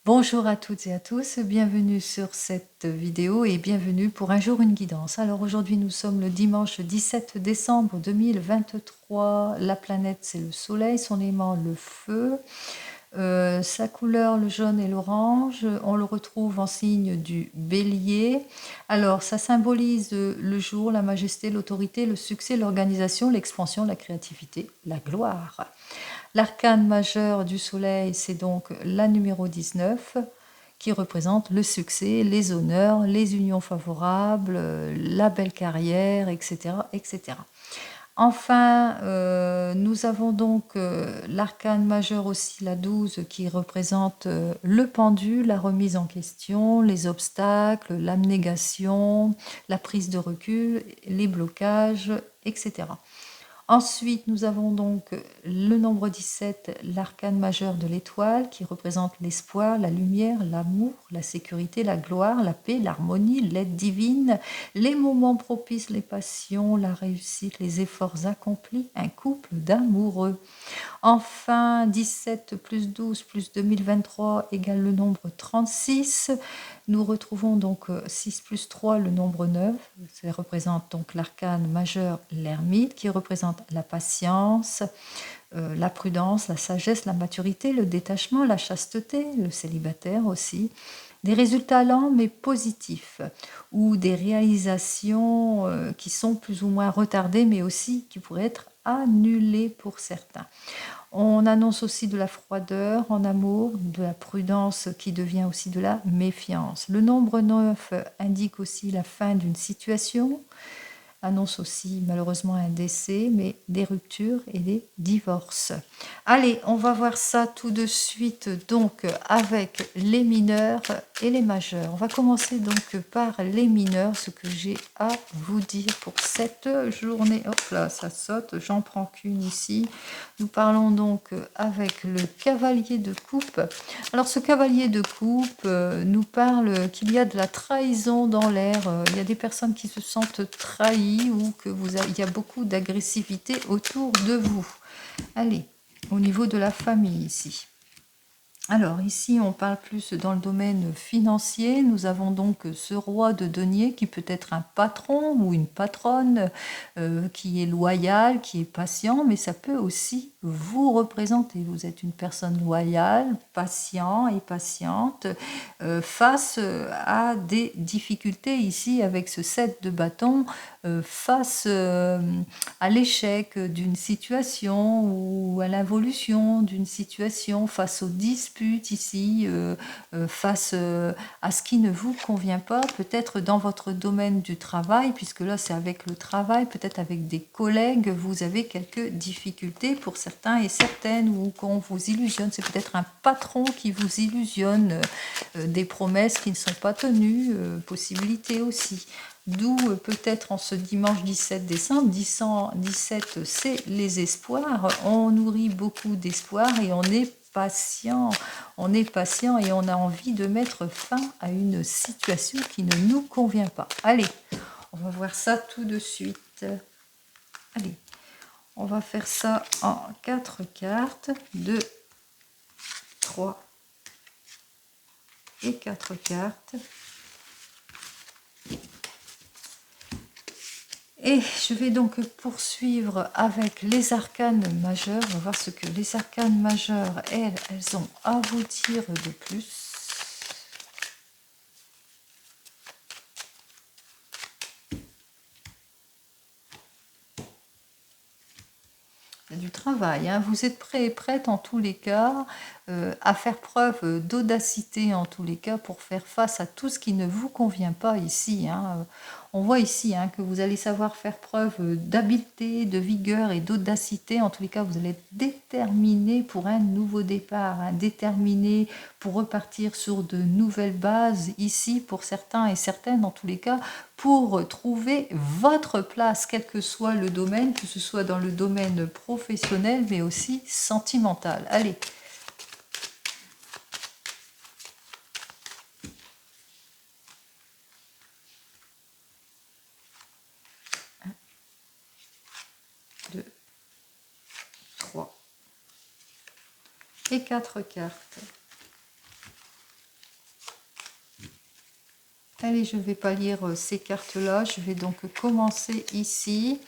Bonjour à toutes et à tous, bienvenue sur cette vidéo et bienvenue pour Un jour une guidance. Alors aujourd'hui nous sommes le dimanche 17 décembre 2023, la planète c'est le soleil, son élément le feu, sa couleur le jaune et l'orange, on le retrouve en signe du bélier. Alors ça symbolise le jour, la majesté, l'autorité, le succès, l'organisation, l'expansion, la créativité, la gloire. L'arcane majeur du soleil, c'est donc la numéro 19 qui représente le succès, les honneurs, les unions favorables, la belle carrière, etc. etc. Enfin, nous avons donc l'arcane majeur aussi, la 12, qui représente le pendu, la remise en question, les obstacles, l'abnégation, la prise de recul, les blocages, etc. Ensuite, nous avons donc le nombre 17, l'arcane majeur de l'étoile, qui représente l'espoir, la lumière, l'amour, la sécurité, la gloire, la paix, l'harmonie, l'aide divine, les moments propices, les passions, la réussite, les efforts accomplis, un couple d'amoureux. Enfin, 17 plus 12 plus 2023 égale le nombre 36. Nous retrouvons donc 6 plus 3, le nombre 9. Ça représente donc l'arcane majeur, l'ermite, qui représente la patience, la prudence, la sagesse, la maturité, le détachement, la chasteté, le célibataire aussi. Des résultats lents mais positifs, ou des réalisations qui sont plus ou moins retardées mais aussi qui pourraient être annulées pour certains. On annonce aussi de la froideur en amour, de la prudence qui devient aussi de la méfiance. Le nombre 9 indique aussi la fin d'une situation, annonce aussi malheureusement un décès, mais des ruptures et des divorces. Allez, on va voir ça tout de suite donc avec les mineurs et les majeurs. On va commencer donc par les mineurs, ce que j'ai à vous dire pour cette journée. Hop là, ça saute, j'en prends qu'une ici. Nous parlons donc avec le cavalier de coupe. Alors ce cavalier de coupe nous parle qu'il y a de la trahison dans l'air. Il y a des personnes qui se sentent trahies ou il y a beaucoup d'agressivité autour de vous. Allez, au niveau de la famille ici. Alors ici, on parle plus dans le domaine financier. Nous avons donc ce roi de denier qui peut être un patron ou une patronne qui est loyal, qui est patient, mais ça peut aussi vous représenter. Vous êtes une personne loyale, patient et patiente face à des difficultés ici avec ce 7 de bâton, face à l'échec d'une situation ou à l'involution d'une situation, face aux disputes ici, face à ce qui ne vous convient pas, peut-être dans votre domaine du travail, puisque là c'est avec le travail, peut-être avec des collègues, vous avez quelques difficultés pour certains et certaines, ou qu'on vous illusionne, c'est peut-être un patron qui vous illusionne, des promesses qui ne sont pas tenues, possibilité aussi. D'où peut-être en ce dimanche 17 décembre, 17 c'est les espoirs, on nourrit beaucoup d'espoir et on est patient et on a envie de mettre fin à une situation qui ne nous convient pas. Allez, on va voir ça tout de suite. Allez, on va faire ça en 4 cartes, 2, 3 et 4 cartes. Et je vais donc poursuivre avec les arcanes majeures. On va voir ce que les arcanes majeures, elles ont à vous dire de plus. Il y a du travail, hein. Vous êtes prêts et prêtes en tous les cas à faire preuve d'audacité en tous les cas pour faire face à tout ce qui ne vous convient pas ici, hein. On voit ici que vous allez savoir faire preuve d'habileté, de vigueur et d'audacité. En tous les cas, vous allez être déterminé pour un nouveau départ, déterminé pour repartir sur de nouvelles bases ici pour certains et certaines, en tous les cas, pour trouver votre place, quel que soit le domaine, que ce soit dans le domaine professionnel, mais aussi sentimental. Allez. 2, 3 et 4 cartes. Allez, je ne vais pas lire ces cartes-là, je vais donc commencer ici.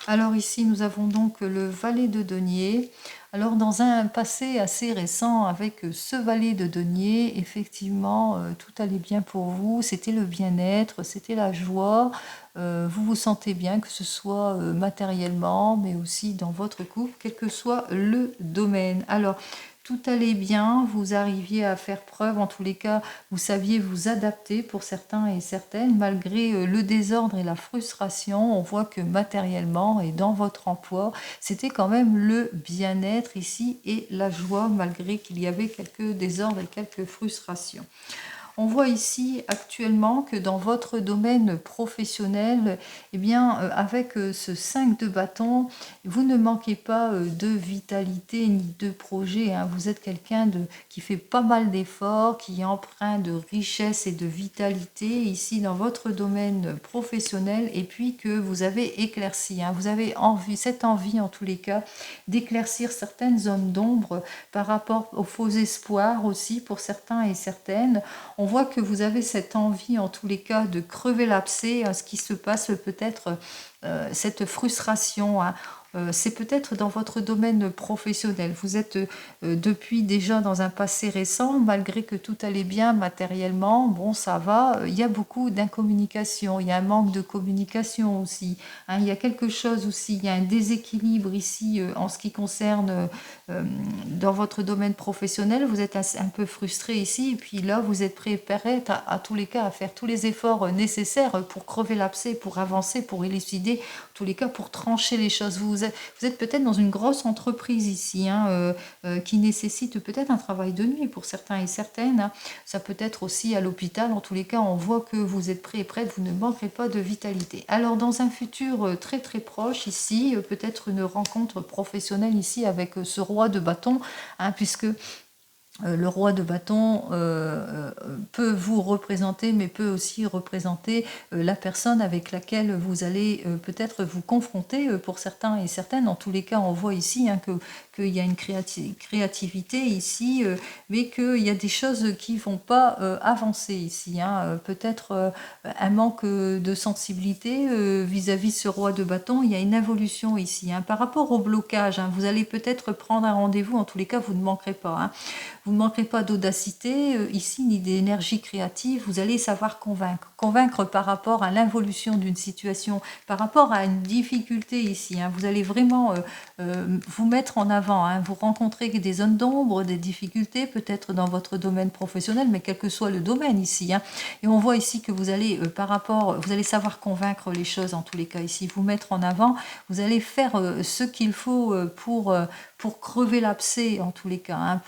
Alors ici, nous avons donc le valet de denier. Alors dans un passé assez récent, avec ce valet de denier, effectivement, tout allait bien pour vous. C'était le bien-être, c'était la joie. Vous vous sentez bien, que ce soit matériellement, mais aussi dans votre couple, quel que soit le domaine. Alors, tout allait bien, vous arriviez à faire preuve, en tous les cas, vous saviez vous adapter pour certains et certaines, malgré le désordre et la frustration. On voit que matériellement et dans votre emploi, c'était quand même le bien-être ici et la joie, malgré qu'il y avait quelques désordres et quelques frustrations. On voit ici actuellement que dans votre domaine professionnel, eh bien, avec ce 5 de bâton, vous ne manquez pas de vitalité ni de projet, hein. Vous êtes quelqu'un qui fait pas mal d'efforts, qui est empreint de richesse et de vitalité ici dans votre domaine professionnel, et puis que vous avez éclairci, hein. Vous avez cette envie en tous les cas d'éclaircir certaines zones d'ombre par rapport aux faux espoirs aussi pour certains et certaines. On voit que vous avez cette envie, en tous les cas, de crever l'abcès, ce qui se passe peut-être, cette frustration, hein. C'est peut-être dans votre domaine professionnel. Vous êtes depuis déjà dans un passé récent, malgré que tout allait bien matériellement, bon, ça va, il y a beaucoup d'incommunication, il y a un manque de communication aussi, hein. Il y a quelque chose aussi, il y a un déséquilibre ici en ce qui concerne dans votre domaine professionnel. Vous êtes un peu frustré ici, et puis là, vous êtes préparé à tous les cas à faire tous les efforts nécessaires pour crever l'abcès, pour avancer, pour élucider, en tous les cas pour trancher les choses. Vous êtes peut-être dans une grosse entreprise ici, hein, qui nécessite peut-être un travail de nuit pour certains et certaines, hein. Ça peut être aussi à l'hôpital. En tous les cas, on voit que vous êtes prêt et prête, vous ne manquerez pas de vitalité. Alors, dans un futur très très proche ici, peut-être une rencontre professionnelle ici avec ce roi de bâton, hein, puisque le roi de bâton peut vous représenter, mais peut aussi représenter la personne avec laquelle vous allez peut-être vous confronter pour certains et certaines. En tous les cas, on voit ici, hein, qu'il y a une créativité ici, mais qu'il y a des choses qui ne vont pas avancer ici, hein. Peut-être un manque de sensibilité vis-à-vis ce roi de bâton. Il y a une évolution ici, hein. Par rapport au blocage, hein, vous allez peut-être prendre un rendez-vous. En tous les cas, vous ne manquerez pas, hein. Vous ne manquerez pas d'audacité ici, ni d'énergie créative. Vous allez savoir convaincre. Convaincre par rapport à l'involution d'une situation, par rapport à une difficulté ici, hein. Vous allez vraiment vous mettre en avant, hein. Vous rencontrez des zones d'ombre, des difficultés, peut-être dans votre domaine professionnel, mais quel que soit le domaine ici, hein. Et on voit ici que vous allez, vous allez savoir convaincre les choses en tous les cas ici, vous mettre en avant. Vous allez faire ce qu'il faut pour crever l'abcès en tous les cas, hein,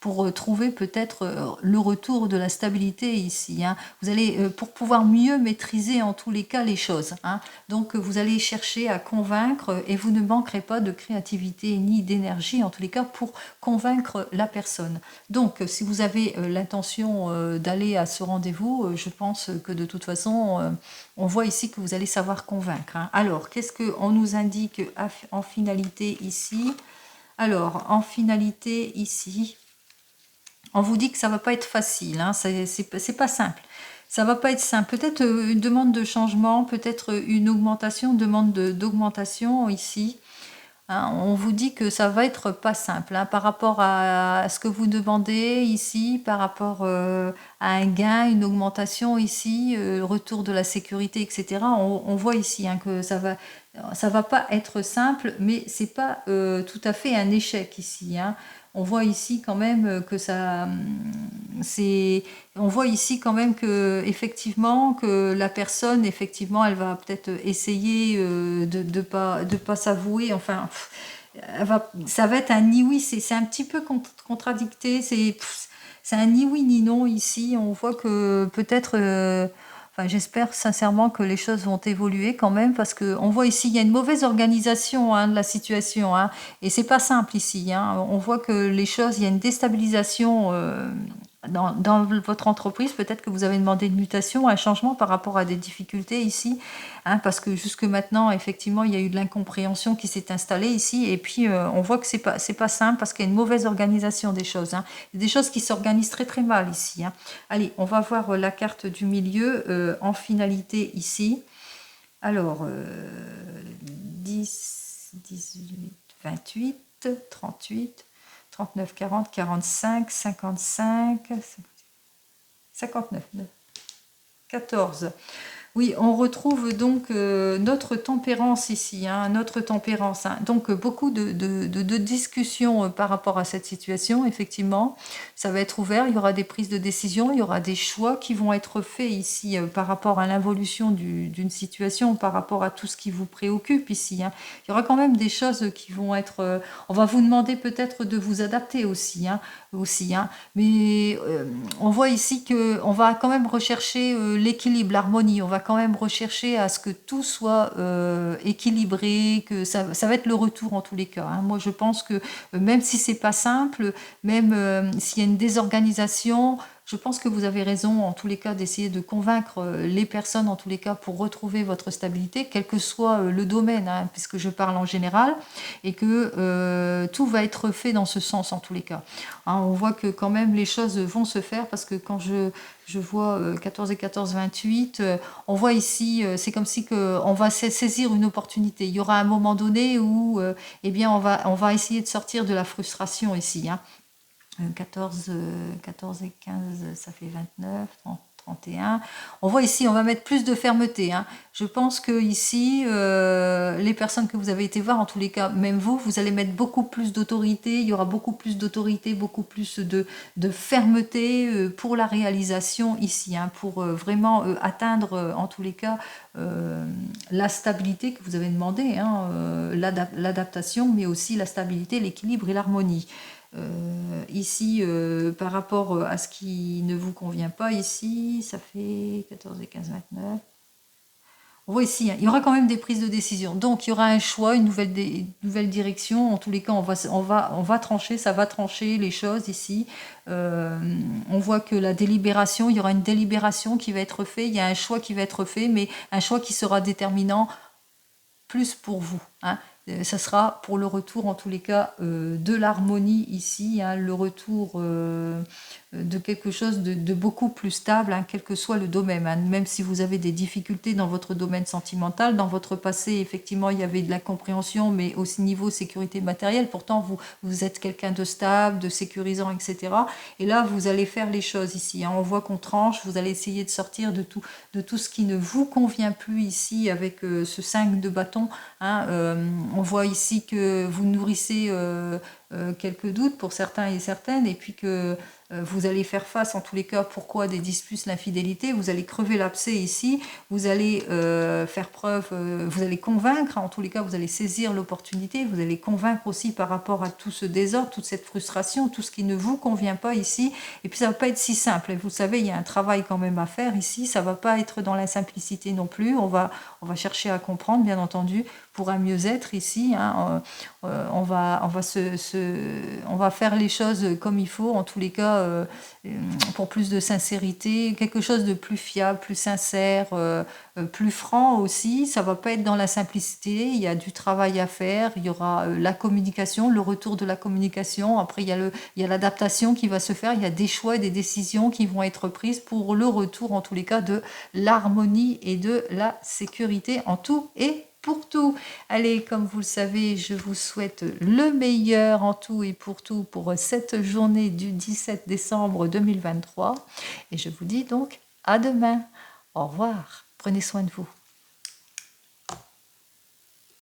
pour trouver peut-être le retour de la stabilité ici, hein. Vous allez, pour pouvoir mieux maîtriser en tous les cas les choses, hein. Donc vous allez chercher à convaincre et vous ne manquerez pas de créativité ni d'énergie en tous les cas pour convaincre la personne. Donc si vous avez l'intention d'aller à ce rendez-vous, je pense que de toute façon, on voit ici que vous allez savoir convaincre, hein. Alors, qu'est-ce qu'on nous indique en finalité ici? Alors, en finalité ici, on vous dit que ça ne va pas être facile, hein. C'est pas simple. Ça ne va pas être simple. Peut-être une demande de changement, peut-être une augmentation, demande d'augmentation ici, hein. On vous dit que ça va être pas simple, hein, par rapport à ce que vous demandez ici, par rapport à un gain, une augmentation ici, retour de la sécurité, etc. On voit ici, hein, que ça va pas être simple, mais c'est pas tout à fait un échec ici, hein. On voit ici quand même que on voit ici quand même que effectivement que la personne, effectivement, elle va peut-être essayer de pas s'avouer. Enfin, ça va être un ni oui, c'est un petit peu contradicté. C'est un ni oui ni non ici. On voit que peut-être. Enfin, j'espère sincèrement que les choses vont évoluer quand même, parce qu'on voit ici, il y a une mauvaise organisation, hein, de la situation, hein, et c'est pas simple ici, hein. On voit que les choses, il y a une déstabilisation dans votre entreprise, peut-être que vous avez demandé une mutation, un changement par rapport à des difficultés ici, hein, parce que jusque maintenant, effectivement, il y a eu de l'incompréhension qui s'est installée ici, et puis on voit que c'est pas simple parce qu'il y a une mauvaise organisation des choses, hein. Des choses qui s'organisent très très mal ici, hein. Allez, on va voir la carte du milieu en finalité ici. Alors, 10, 18, 28, 38, 39, 40, 45, 55, 59, 14. Oui, on retrouve donc notre tempérance ici, hein, notre tempérance, hein. Donc beaucoup de discussions par rapport à cette situation, effectivement. Ça va être ouvert, il y aura des prises de décision, il y aura des choix qui vont être faits ici par rapport à l'involution d'une situation, par rapport à tout ce qui vous préoccupe ici, hein. Il y aura quand même des choses qui vont être... on va vous demander peut-être de vous adapter aussi, hein, hein. Mais on voit ici qu'on va quand même rechercher l'équilibre, l'harmonie. On va quand même rechercher à ce que tout soit équilibré, que ça va être le retour en tous les cas, hein. Moi, je pense que même si c'est pas simple, même s'il y a une désorganisation, je pense que vous avez raison en tous les cas d'essayer de convaincre les personnes en tous les cas pour retrouver votre stabilité, quel que soit le domaine, hein, puisque je parle en général, et que tout va être fait dans ce sens en tous les cas, hein. On voit que quand même les choses vont se faire parce que quand je vois 14 et 14, 28, on voit ici, c'est comme si on va saisir une opportunité. Il y aura un moment donné où eh bien, on va essayer de sortir de la frustration ici, hein. 14, 14 et 15, ça fait 29, 30, 31. On voit ici, on va mettre plus de fermeté, hein. Je pense que ici, les personnes que vous avez été voir, en tous les cas, même vous allez mettre beaucoup plus d'autorité. Il y aura beaucoup plus d'autorité, beaucoup plus de fermeté pour la réalisation ici, hein, pour vraiment atteindre, en tous les cas, la stabilité que vous avez demandé, hein, l'adaptation, mais aussi la stabilité, l'équilibre et l'harmonie. Ici, par rapport à ce qui ne vous convient pas, ici, ça fait 14 et 15, 29. On voit ici, hein, il y aura quand même des prises de décision. Donc, il y aura un choix, une nouvelle direction. En tous les cas, on va trancher, ça va trancher les choses ici. On voit que la délibération, il y aura une délibération qui va être faite, il y a un choix qui va être fait, mais un choix qui sera déterminant plus pour vous, hein. Ça sera pour le retour, en tous les cas, de l'harmonie ici, hein, le retour de quelque chose de beaucoup plus stable, hein, quel que soit le domaine, hein. Même si vous avez des difficultés dans votre domaine sentimental, dans votre passé, effectivement, il y avait de l'incompréhension, mais au niveau sécurité matérielle, pourtant, vous êtes quelqu'un de stable, de sécurisant, etc. Et là, vous allez faire les choses ici, hein. On voit qu'on tranche, vous allez essayer de sortir de tout ce qui ne vous convient plus ici avec ce 5 de bâton, hein. On voit ici que vous nourrissez quelques doutes pour certains et certaines, et puis que vous allez faire face en tous les cas, pourquoi des disputes, l'infidélité, vous allez crever l'abcès ici, vous allez faire preuve, vous allez convaincre, en tous les cas vous allez saisir l'opportunité, vous allez convaincre aussi par rapport à tout ce désordre, toute cette frustration, tout ce qui ne vous convient pas ici, et puis ça va pas être si simple, et vous savez, il y a un travail quand même à faire ici, ça va pas être dans la simplicité non plus, on va chercher à comprendre, bien entendu, pour un mieux-être ici, hein. On va faire les choses comme il faut, en tous les cas, pour plus de sincérité, quelque chose de plus fiable, plus sincère, plus franc aussi. Ça va pas être dans la simplicité, il y a du travail à faire, il y aura la communication, le retour de la communication, après il y a l'adaptation qui va se faire, il y a des choix et des décisions qui vont être prises pour le retour, en tous les cas, de l'harmonie et de la sécurité en tout et pour tout. Allez, comme vous le savez, je vous souhaite le meilleur en tout et pour tout pour cette journée du 17 décembre 2023. Et je vous dis donc à demain. Au revoir. Prenez soin de vous.